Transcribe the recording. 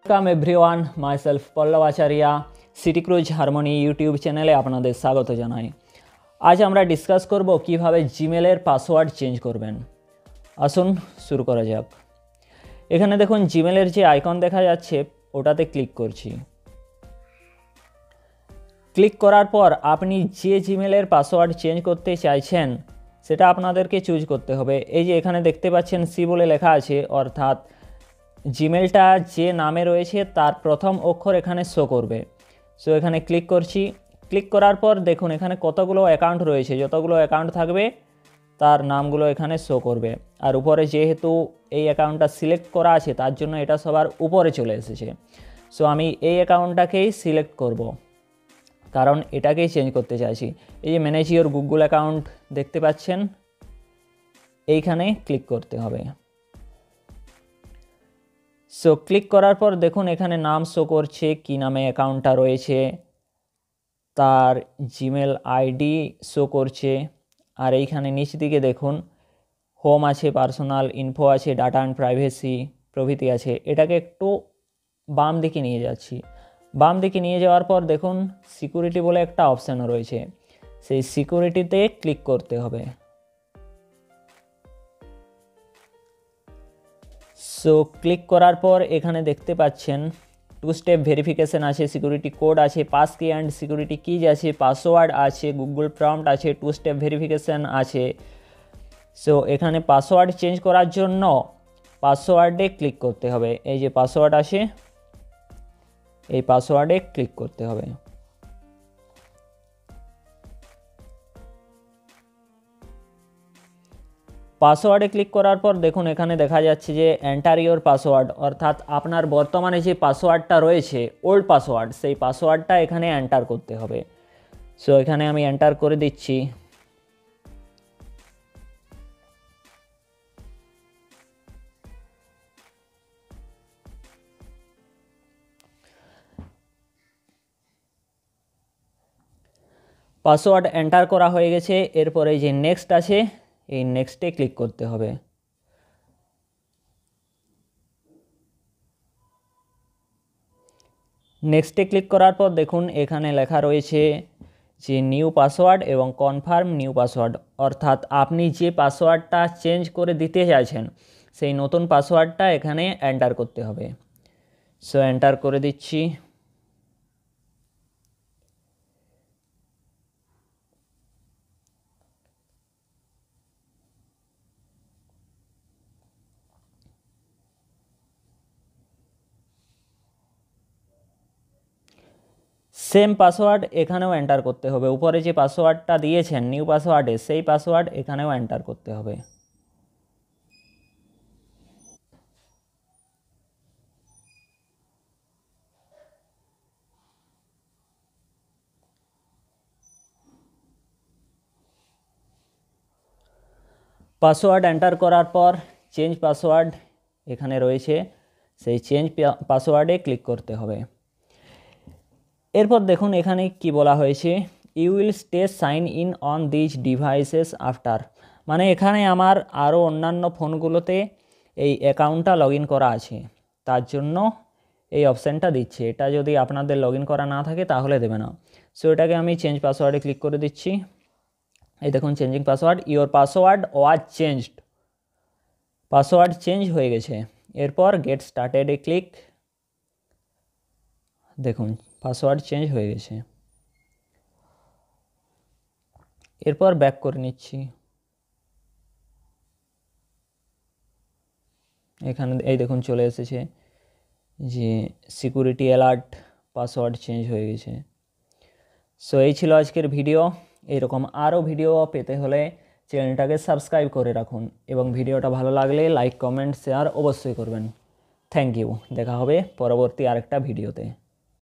Welcome everyone, myself Pallab Acharya City Cruise Harmony YouTube চ্যানেলে আপনাদের স্বাগত জানাই। আজ আমরা ডিসকাস করব কিভাবে জিমেলের পাসওয়ার্ড চেঞ্জ করবেন। আসুন শুরু করা যাক। এখানে দেখুন জিমেলের যে আইকন দেখা যাচ্ছে ওটাতে ক্লিক করছি। ক্লিক করার পর আপনি যে জিমেলের পাসওয়ার্ড চেঞ্জ করতে চাইছেন সেটা আপনাদেরকে চুজ করতে হবে। এই যে এখানে দেখতে পাচ্ছেন সি বলে লেখা আছে, অর্থাৎ জিমেলটা যে নামে রয়েছে তার প্রথম অক্ষর এখানে শো করবে। সো এখানে ক্লিক করছি। ক্লিক করার পর দেখুন এখানে কতগুলো অ্যাকাউন্ট রয়েছে, যতগুলো অ্যাকাউন্ট থাকবে তার নামগুলো এখানে শো করবে। আর উপরে যেহেতু এই অ্যাকাউন্টটা সিলেক্ট করা আছে তার জন্য এটা সবার উপরে চলে এসেছে। সো আমি এই অ্যাকাউন্টটাকেই সিলেক্ট করব, কারণ এটাকেই চেঞ্জ করতে চাইছি। এই যে ম্যানেজ ইওর গুগল অ্যাকাউন্ট দেখতে পাচ্ছেন, এইখানে ক্লিক করতে হবে। সো ক্লিক করার পর দেখুন এখানে নাম শো করছে, কি নামে অ্যাকাউন্টটা রয়েছে, তার জিমেল আইডি শো করছে। আর এইখানে নিচ দিকে দেখুন হোম আছে, পার্সোনাল ইনফো আছে, ডাটা অ্যান্ড প্রাইভেসি প্রভৃতি আছে। এটাকে একটু বাম দিকে নিয়ে যাচ্ছি। বাম দিকে নিয়ে যাওয়ার পর দেখুন সিকিউরিটি বলে একটা অপশানও রয়েছে, সেই সিকিউরিটিতে ক্লিক করতে হবে। সো ক্লিক করার পর এখানে দেখতে পাচ্ছেন 2 স্টেপ ভেরিফিকেশন আছে, সিকিউরিটি কোড আছে, পাস কি অ্যান্ড সিকিউরিটি কিজ আছে, পাসওয়ার্ড আছে, গুগল প্রম্পট আছে, 2 স্টেপ ভেরিফিকেশন আছে। সো এখানে পাসওয়ার্ড চেঞ্জ করার জন্য পাসওয়ার্ডে ক্লিক করতে হবে। এই যে পাসওয়ার্ড আছে, এই পাসওয়ার্ডে ক্লিক করতে হবে। পাসওয়ার্ডে ক্লিক করার পর দেখুন এখানে দেখা যাচ্ছে যে এন্টার ইওর পাসওয়ার্ড, অর্থাৎ আপনার বর্তমানে যে পাসওয়ার্ডটা রয়েছে ওল্ড পাসওয়ার্ড, সেই পাসওয়ার্ডটা এখানে এন্টার করতে হবে। সো এখানে আমি এন্টার করে দিচ্ছি। পাসওয়ার্ড এন্টার করা হয়ে গেছে। এরপরে যে নেক্সট আছে এই নেক্সটে ক্লিক করতে হবে। নেক্সটে ক্লিক করার পর দেখুন এখানে লেখা রয়েছে যে নিউ পাসওয়ার্ড এবং কনফার্ম নিউ পাসওয়ার্ড, অর্থাৎ আপনি যে পাসওয়ার্ডটা চেঞ্জ করে দিতে চাইছেন সেই নতুন পাসওয়ার্ডটা এখানে এন্টার করতে হবে। সো এন্টার করে দিচ্ছি। সেম পাসওয়ার্ড এখানেও এন্টার করতে হবে। উপরে যে পাসওয়ার্ডটা দিয়েছেন নিউ পাসওয়ার্ডে সেই পাসওয়ার্ড এখানেও এন্টার করতে হবে। পাসওয়ার্ড এন্টার করার পর চেঞ্জ পাসওয়ার্ড এখানে রয়েছে, সেই চেঞ্জ পাসওয়ার্ডে ক্লিক করতে হবে। এরপর দেখুন এখানে কি বলা হয়েছে, you will stay sign in on these devices after, মানে এখানে আমার আরও অন্যান্য ফোনগুলোতে এই অ্যাকাউন্টটা লগ ইন করা আছে, তার জন্য এই অপশানটা দিচ্ছে। এটা যদি আপনাদের লগ ইন করা না থাকে তাহলে দেবে না। সো এটাকে আমি চেঞ্জ পাসওয়ার্ডে ক্লিক করে দিচ্ছি। এই দেখুন changing password, your password was changed, password change হয়ে গেছে। এরপর গেট স্টার্টেডে ক্লিক। দেখুন পাসওয়ার্ড চেঞ্জ হয়ে গেছে। এরপর ব্যাক করে নিচ্ছি। এখানে এই দেখুন চলে এসেছে যে সিকিউরিটি অ্যালার্ট, পাসওয়ার্ড চেঞ্জ হয়ে গেছে। সো এই ছিল আজকের ভিডিও। এরকম আরও ভিডিও পেতে হলে চ্যানেলটাকে সাবস্ক্রাইব করে রাখুন এবং ভিডিওটা ভালো লাগলে লাইক কমেন্ট শেয়ার অবশ্যই করবেন। Thank you. দেখা হবে পরবর্তী আরেকটা ভিডিওতে।